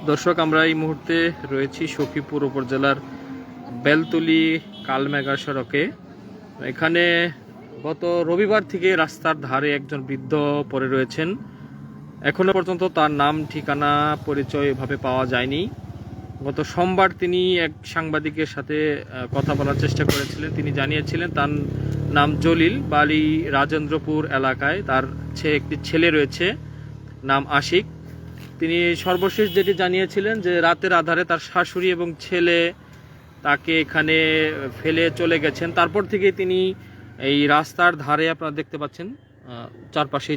দর্শক, আমরা এই মুহূর্তে রয়েছি সখীপুর উপজেলার বেলতলী কালমেঘা সড়কে। এখানে গত রবিবার থেকে রাস্তার ধারে একজন বৃদ্ধ পড়ে রয়েছেন। এখনো পর্যন্ত তার নাম ঠিকানা পরিচয় এভাবে পাওয়া যায়নি। গত সোমবার তিনি এক সাংবাদিকের সাথে কথা বলার চেষ্টা করেছিলেন। তিনি জানিয়েছিলেন তার নাম জলিল, বাড়ি রাজেন্দ্রপুর এলাকায়। তার একটি ছেলে রয়েছে, নাম আশিক। তিনি সর্বশেষ যেটি জানিয়েছিলেন যে রাতের আধারে তার শাশুড়ি এবং ছেলে তাকে এখানে ফেলে চলে গেছেন। তারপর থেকে তিনি এই রাস্তার ধারে, আপনারা দেখতে পাচ্ছেন চারপাশে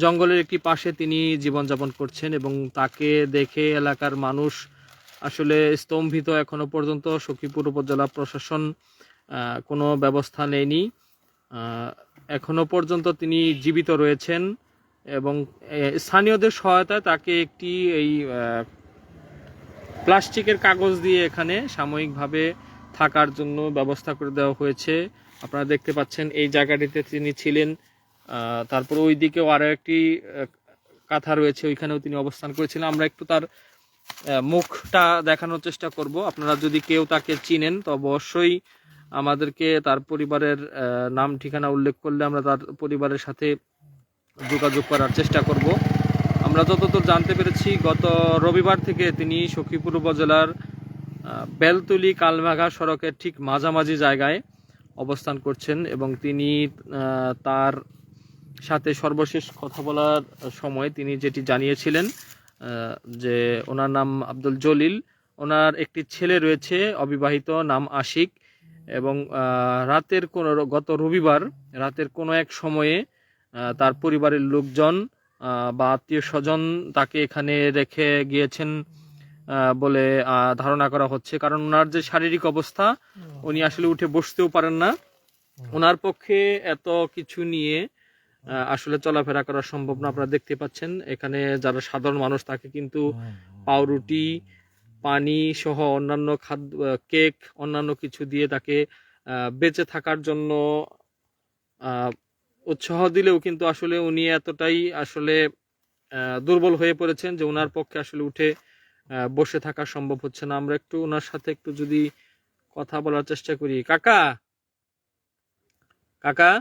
জঙ্গলের একটি পাশে তিনি জীবনযাপন করছেন এবং তাকে দেখে এলাকার মানুষ আসলে স্তম্ভিত। এখনো পর্যন্ত সখীপুর উপজেলা প্রশাসন কোনো ব্যবস্থা নেয়নি। এখনো পর্যন্ত তিনি জীবিত রয়েছেন এবং স্থানীয়দের সহায়তায় তাকে একটি এই প্লাস্টিকের কাগজ দিয়ে এখানে সাময়িকভাবে থাকার জন্য ব্যবস্থা করে দেওয়া হয়েছে। আপনারা দেখতে পাচ্ছেন এই জায়গাটিতে তিনি ছিলেন। তারপর ওই দিকেও আরও একটি কাঁথা রয়েছে, ওইখানেও তিনি অবস্থান করেছিলেন। আমরা একটু তার মুখটা দেখানোর চেষ্টা করব। আপনারা যদি কেউ তাকে চিনেন তো অবশ্যই আমাদেরকে তার পরিবারের নাম ঠিকানা উল্লেখ করলে আমরা তার পরিবারের সাথে যোগাযোগ করার চেষ্টা করব। আমরা যতদূর জানতে পেরেছি, গত রবিবার থেকে তিনি সখীপুর উপজেলার বেলতলী কালমেঘা সড়কের ঠিক মাঝামাঝি জায়গায় অবস্থান করছেন এবং তিনি তার সাথে সর্বশেষ কথা বলার সময় তিনি যেটি জানিয়েছিলেন যে ওনার নাম আব্দুল জলিল, ওনার একটি ছেলে রয়েছে অবিবাহিত, নাম আশিক, এবং গত রবিবার রাতের কোনো এক সময়ে তার পরিবারের লোকজন বা আত্মীয় স্বজন তাকে এখানে রেখে গিয়েছেন বলে ধারণা করা হচ্ছে। কারণ ওনার যে শারীরিক অবস্থা, উনি আসলে উঠে বসতেও পারেন না। ওনার পক্ষে এত কিছু নিয়ে আসলে চলাফেরা করা সম্ভব না। আপনারা দেখতে পাচ্ছেন এখানে যারা সাধারণ মানুষ তাকে কিন্তু পাউরুটি, পানি সহ অন্যান্য খাদ্য, কেক, অন্যান্য কিছু দিয়ে তাকে বেঁচে থাকার জন্য উৎসাহ দিলেও কিন্তু আসলে উনি এতটাই আসলে দুর্বল হয়ে পড়েছেন যে ওনার পক্ষে আসলে উঠে বসে থাকা সম্ভব হচ্ছে না। আমরা একটু ওনার সাথে একটু যদি কথা বলার চেষ্টা করি। কাকা, কাকা,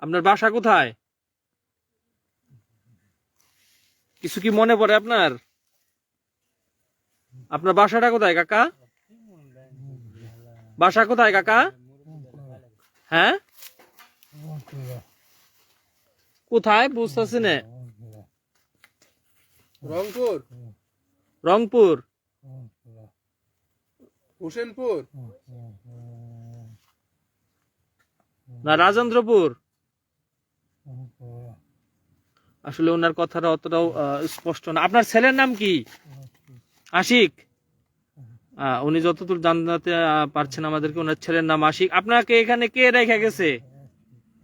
আপনার বাসা কোথায়? কিছু কি মনে পড়ে আপনার? আপনার বাসাটা কোথায় কাকা? বাসা কোথায় কাকা? হ্যাঁ, কোথায় বুঝতেছি না। রংপুর, রংপুর, হোসেনপুর, না রাজেন্দ্রপুর? আসলে ওনার কথাটা অতটাও স্পষ্ট না। আপনার ছেলের নাম কি? আশিক। উনি যতদূর জানতে পারছেন আমাদেরকে, ওনার ছেলের নাম আশিক। আপনাকে এখানে কে রেখে গেছে?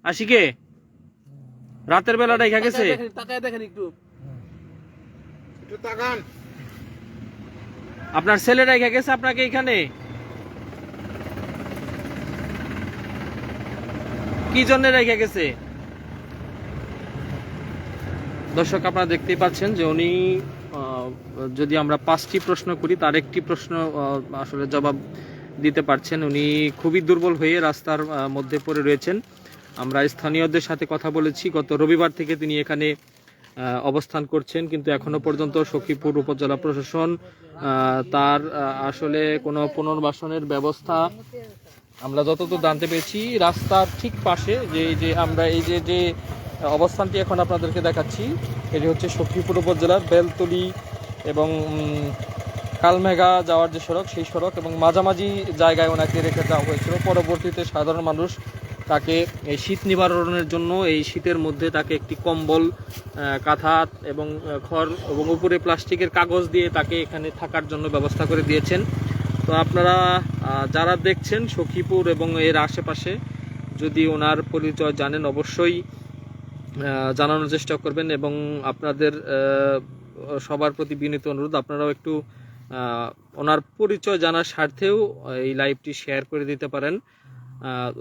আশিকে রাতের বেলা রেখে গেছে? তাকায় দেখেন একটু, একটু তাকান। আপনার ছেলে রেখে গেছে আপনাকে এখানে? কি জন্য রেখে গেছে? দর্শক, আপনারা দেখতেই পাচ্ছেন যে উনি যদি আমরা 5টি প্রশ্ন করি তার একটি প্রশ্ন আসলে জবাব দিতে পারছেন। উনি খুবই দুর্বল হয়ে রাস্তার মধ্যে পড়ে রয়েছেন। আমরা স্থানীয়দের সাথে কথা বলেছি। গত রবিবার থেকে তিনি এখানে অবস্থান করছেন, কিন্তু এখনো পর্যন্ত সখীপুর উপজেলা প্রশাসন তার আসলে কোনো পুনর্বাসনের ব্যবস্থা, আমরা যতদূর জানতে পেরেছি রাস্তার ঠিক পাশে যে আমরা এই যে অবস্থানটি এখন আপনাদেরকে দেখাচ্ছি, এটি হচ্ছে সখীপুর উপজেলার বেলতলী এবং কালমেঘা যাওয়ার যে সড়ক, সেই সড়ক, এবং মাঝামাঝি জায়গায় ওনাকে রেখে দেওয়া হয়েছিল। পরবর্তীতে সাধারণ মানুষ তাকে এই শীত নিবারণের জন্য এই শীতের মধ্যে তাকে একটি কম্বল, কাঁথা এবং খড় এবং উপরে প্লাস্টিকের কাগজ দিয়ে তাকে এখানে থাকার জন্য ব্যবস্থা করে দিয়েছেন। তো আপনারা যারা দেখছেন সখীপুর এবং এর আশেপাশে, যদি ওনার পরিচয় জানেন অবশ্যই জানানোর চেষ্টা করবেন এবং আপনাদের সবার প্রতি বিনীত অনুরোধ, আপনারাও একটু ওনার পরিচয় জানার স্বার্থেও এই লাইভটি শেয়ার করে দিতে পারেন।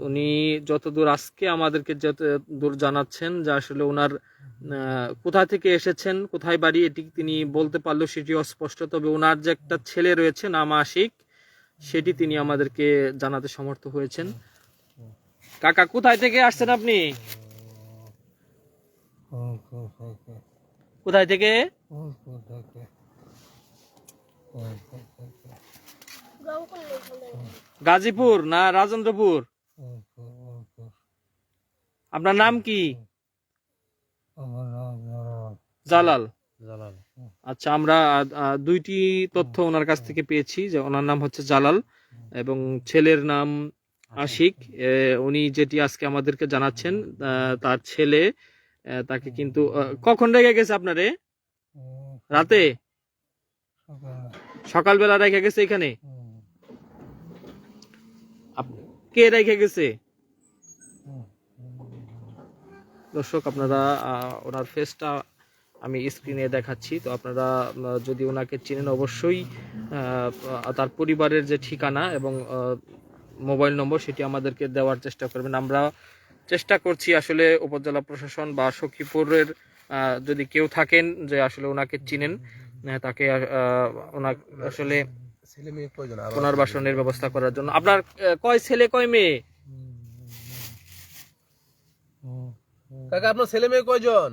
উনি যতদূর আজকে আমাদেরকে যতদূর জানাচ্ছেন যে আসলে ওনার কোথা থেকে এসেছেন, কোথায় বাড়ি, এটি তিনি বলতে পারলো সেটি অস্পষ্ট, তবে ওনার যে একটা ছেলে রয়েছে নাম আশিক, সেটি তিনি আমাদেরকে জানাতে সমর্থ হয়েছেন। কাকা, কোথায় থেকে আসছেন আপনি? কোথায় থেকে? গাজীপুর না রাজেন্দ্রপুর? আপনার নাম কি? জালাল। আচ্ছা, আমরা দুইটি তথ্য ওনার কাছ থেকে পেয়েছি, যে ওনার নাম হচ্ছে জালাল এবং ছেলের নাম আশিক। উনি যেটি আজকে আমাদেরকে জানাচ্ছেন, তার ছেলে তাকে কিন্তু কখন রেখে গেছে আপনারে? রাতে? সকালবেলা রেখে গেছে এখানে? কে রেখে গেছে? দর্শক, আপনারা ওনার ফেসটা আমি স্ক্রিনে দেখাচ্ছি, তো আপনারা যদি ওনাকে চিনেন অবশ্যই তার পরিবারের যে ঠিকানা এবং মোবাইল নম্বর সেটি আমাদেরকে দেওয়ার চেষ্টা করবেন। আমরা চেষ্টা করছি আসলে উপজেলা প্রশাসন বা সখীপুরের যদি কেউ থাকেন যে আসলে ওনাকে চিনেন, তাকে ওনার আসলে পুনর্বাসনের ব্যবস্থা করার জন্য। আপনার কয় ছেলে কয় মেয়ে? কাকা, আপনার ছেলে মেয়ে কয়জন?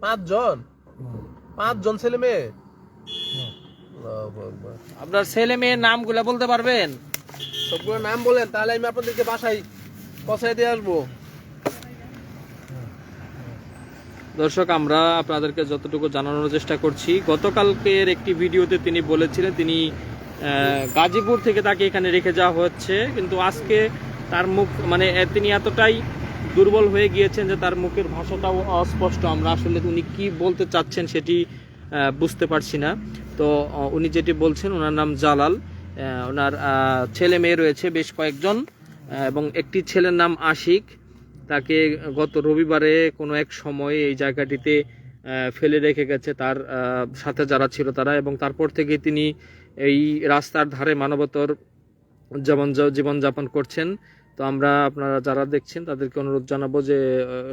5 জন? 5 জন ছেলে মেয়ে? আপনার ছেলে মেয়ের নামগুলা বলতে পারবেন? সবগুলোর নাম বলেন, তাহলে আমি আপনাদেরকে বাসায় পৌঁছায় দিয়ে আসবো। দর্শক, আমরা আপনাদেরকে যতটুকু জানানোর চেষ্টা করছি, গতকালকের একটি ভিডিওতে তিনি বলেছিলেন তিনি গাজীপুর থেকে তাকে এখানে রেখে যাওয়া হচ্ছে, কিন্তু আজকে তার মুখ মানে তিনি এতটাই দুর্বল হয়ে গিয়েছেন যে তার মুখের ভাষাটাও অস্পষ্ট। আমরা আসলে উনি কি বলতে চাচ্ছেন সেটি বুঝতে পারছি না। তো উনি যেটি বলছেন, ওনার নাম জালাল, ওনার ছেলে মেয়ে রয়েছে বেশ কয়েকজন, এবং একটি ছেলের নাম আশিক। তাকে গত রবিবারে কোনো এক সময় এই জায়গাটিতে ফেলে রেখে গেছে তার সাথে যারা ছিল তারা, এবং তারপর থেকে তিনি এই রাস্তার ধারে মানবতর জীবনযাপন করছেন। তো আমরা, আপনারা যারা দেখছেন তাদেরকে অনুরোধ জানাবো যে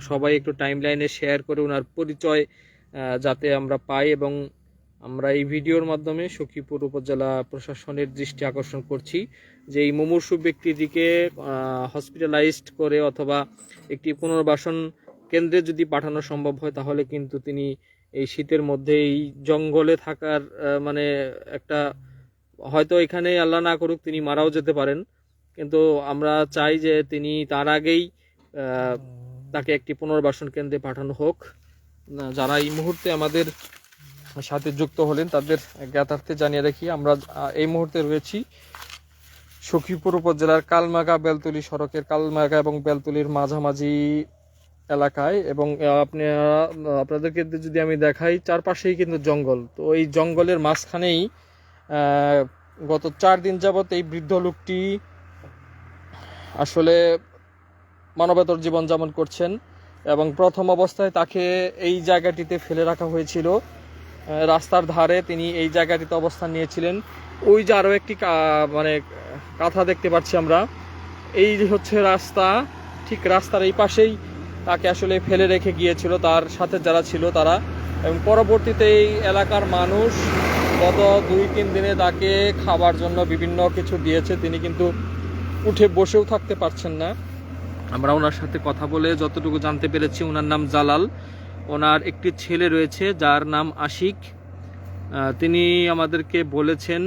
সবাই একটু টাইম লাইনে শেয়ার করে ওনার পরিচয় যাতে আমরা পাই, এবং আমরা এই ভিডিওর মাধ্যমে সখীপুর উপজেলা প্রশাসনের দৃষ্টি আকর্ষণ করছি যে এই মুমূর্ষু ব্যক্তিটিকে হসপিটালাইজড করে অথবা একটি পুনর্বাসন কেন্দ্রে যদি পাঠানো সম্ভব হয়, তাহলে কিন্তু তিনি এই শীতের মধ্যে এই জঙ্গলে থাকার মানে একটা, হয়তো এখানে আল্লাহ না করুক তিনি মারাও যেতে পারেন, কিন্তু আমরা চাই যে তিনি তার আগেই তাকে একটি পুনর্বাসন কেন্দ্রে পাঠানো হোক। যারা এই মুহূর্তে আমাদের সাথে যুক্ত হলেন তাদের জ্ঞাতার্থে জানিয়ে রাখি, আমরা এই মুহূর্তে রয়েছি সখীপুর উপজেলার কালমাগা বেলতলি সড়কের কালমাগা এবং বেলতলির মাঝামাঝি এলাকায়, এবং আপনাদেরকে যদি আমি দেখাই, চারপাশেই কিন্তু জঙ্গল। তো এই জঙ্গলের মাঝখানেই গত 4 দিন যাবত এই বৃদ্ধ লোকটি আসলে মানবেতর জীবনযাপন করছেন, এবং প্রথম অবস্থায় তাকে এই জায়গাটিতে ফেলে রাখা হয়েছিল রাস্তার ধারে। তিনি এই জায়গাটিতে অবস্থান নিয়েছিলেন। ওই যে আরও একটি মানে কাঁথা দেখতে পাচ্ছি আমরা, এই হচ্ছে রাস্তা, ঠিক রাস্তার এই পাশেই তাকে আসলে ফেলে রেখে গিয়েছিল তার সাথে যারা ছিল তারা, এবং পরবর্তীতে এই এলাকার মানুষ গত 2-3 দিনে তাকে খাবার জন্য বিভিন্ন কিছু দিয়েছে। তিনি কিন্তু উঠে বসেও থাকতে পারছেন না। আমরা ওনার সাথে কথা বলে যতটুকু জানতে পেরেছি, ওনার নাম জালাল, ওনার একটি ছেলে রয়েছে যার নাম আশিক। তিনি আমাদেরকে বলেছেন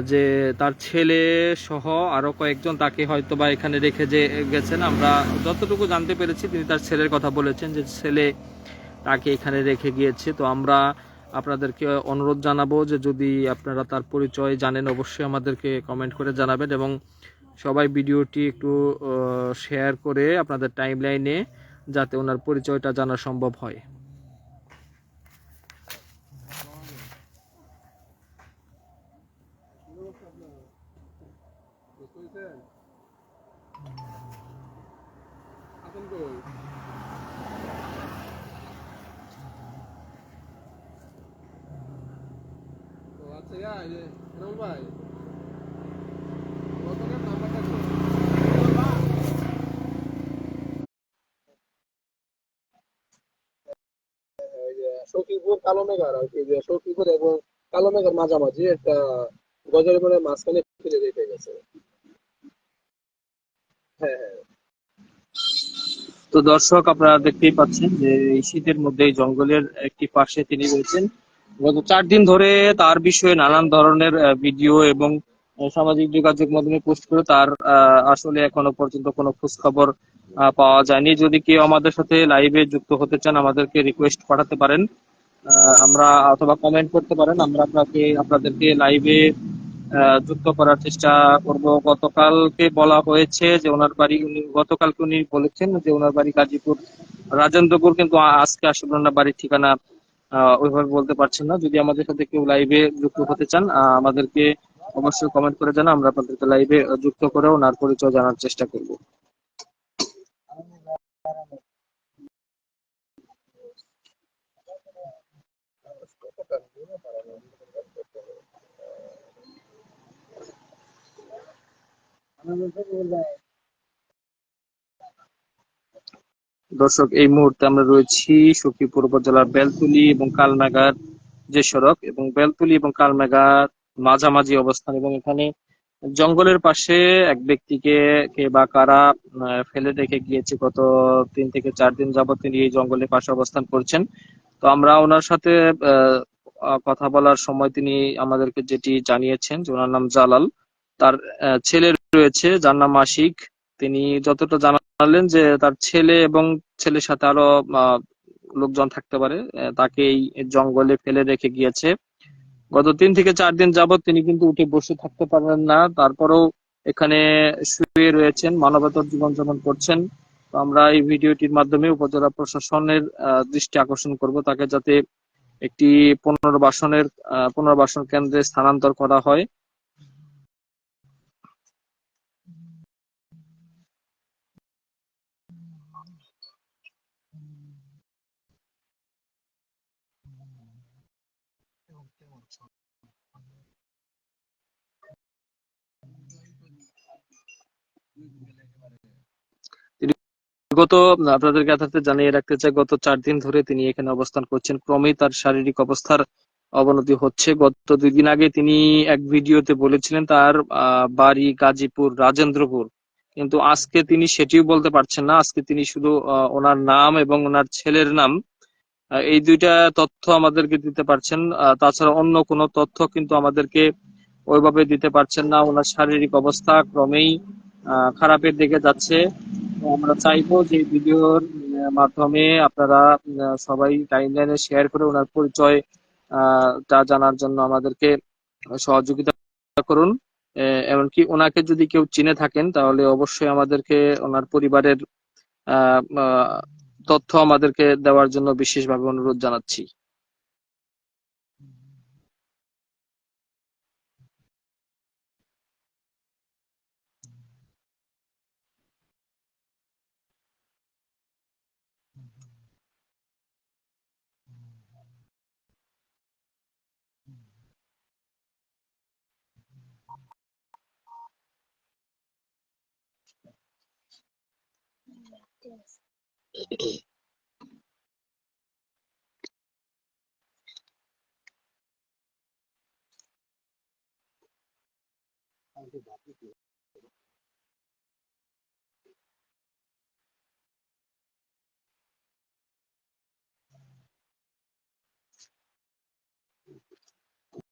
যে তার ছেলে সহ আরো কয়েকজন তাকে হয়তো বা এখানে রেখে গেছেন। আমরা যতটুকু জানতে পেরেছি তিনি তার ছেলের কথা বলেছেন যে ছেলে তাকে এখানে রেখে গিয়েছে। তো আমরা আপনাদেরকে অনুরোধ জানাবো যে যদি আপনারা তার পরিচয় জানেন অবশ্যই আমাদেরকে কমেন্ট করে জানাবেন, এবং সবাই ভিডিওটি একটু শেয়ার করে আপনাদের টাইম লাইনে যাতে ওনার পরিচয়টা জানা সম্ভব হয়। ভাই সখীপুর কালো মেঘার আর কি, যে সখীপুর এবং কালো মেঘার মাঝামাঝি একটা গজারি বনের মাঝখানে ফেলে রেখে গেছে। হ্যাঁ হ্যাঁ। তো দর্শক, আপনারা দেখতেই পাচ্ছেন যে এই শীতের মধ্যে এই জঙ্গলের একটি পাশে তিনি রয়েছেন। গত 4 দিন ধরে তার বিষয়ে নানান ধরনের ভিডিও এবং সামাজিক যোগাযোগ মাধ্যমে পোস্ট করে তার আসলে এখনো পর্যন্ত কোনো খোঁজ খবর পাওয়া যায়নি। যদি কেউ আমাদের সাথে লাইভে যুক্ত হতে চান, আমাদেরকে রিকোয়েস্ট পাঠাতে পারেন, আমরা অথবা কমেন্ট করতে পারেন, আমরা আপনাদেরকে লাইভে যুক্ত করার চেষ্টা করব। গতকালকে বলা হয়েছে যে ওনার বাড়ি, গতকালকে উনি বলেছেন যে ওনার বাড়ি গাজীপুর রাজেন্দ্রপুর, কিন্তু আজকে আসলে ওনার বাড়ির ঠিকানা ওইভাবে বলতে পারছেন না। যদি আমাদের সাথে কেউ লাইভে যুক্ত হতে চান, আমাদেরকে অবশ্যই কমেন্ট করে জানান, আমরা আপনাদেরকে লাইভে যুক্ত করে ওনার পরিচয় জানার চেষ্টা করব। দর্শক, এই মুহূর্তে আমরা রয়েছি সখীপুর উপজেলার বেলতুলি এবং কালমেঘার যে সড়ক, এবং বেলতুলি এবং কালমেঘার মাঝামাঝি অবস্থান, এবং এখানে জঙ্গলের পাশে এক ব্যক্তিকে কে বা কারা ফেলে রেখে গিয়েছে। গত 3 থেকে 4 দিন যাবত তিনি এই জঙ্গলের পাশে অবস্থান করছেন। তো আমরা ওনার সাথে আহ, কথা বলার সময় তিনি আমাদেরকে যেটি জানিয়েছেন যে ওনার নাম জালাল, তার ছেলে রয়েছে যার নাম আশিক। তিনি যতটা জানালেন যে তার ছেলে এবং ছেলের সাথে আরো আহ, লোকজন থাকতে পারে, তাকে এই জঙ্গলে ফেলে রেখে গিয়েছে। গত 3 থেকে 4 দিন যাবত তিনি কিন্তু উঠে বসে থাকতে পারেন না, তারপরেও এখানে শুয়ে রয়েছেন, মানবতার জীবনযাপন করছেন। তো আমরা এই ভিডিওটির মাধ্যমে উপজেলা প্রশাসনের দৃষ্টি আকর্ষণ করব, তাকে যাতে একটি পুনর্বাসন কেন্দ্রে স্থানান্তর করা হয়। তিনি গত আপনাদের কাছে জানিয়ে রাখতে চাই, গত 4 দিন ধরে তিনি এখানে অবস্থান করছেন। ক্রমেই তার শারীরিক অবস্থার অবনতি হচ্ছে। গত 2 দিন আগে তিনি এক ভিডিওতে বলেছিলেন তার বাড়ি গাজীপুর রাজেন্দ্রপুর, কিন্তু আজকে তিনি সেটিও বলতে পারছেন না। আজকে তিনি শুধু ওনার নাম এবং ওনার ছেলের নাম, এই দুইটা তথ্য আমাদেরকে দিতে পারছেন। তাছাড়া অন্য কোনো তথ্য কিন্তু আমাদেরকে ওইভাবে দিতে পারছেন না। ওনার শারীরিক অবস্থা ক্রমেই খারাপের দিকে যাচ্ছে। তো আমরা চাইবো যে ভিডিওর মাধ্যমে আপনারা সবাই টাইমলাইনে শেয়ার করে ওনার পরিচয় তা জানার জন্য আমাদেরকে সহযোগিতা করুন। এমনকি ওনাকে যদি কেউ চিনে থাকেন তাহলে অবশ্যই আমাদেরকে ওনার পরিবারের আহ আহ, তথ্য আমাদেরকে দেওয়ার জন্য বিশেষভাবে অনুরোধ জানাচ্ছি।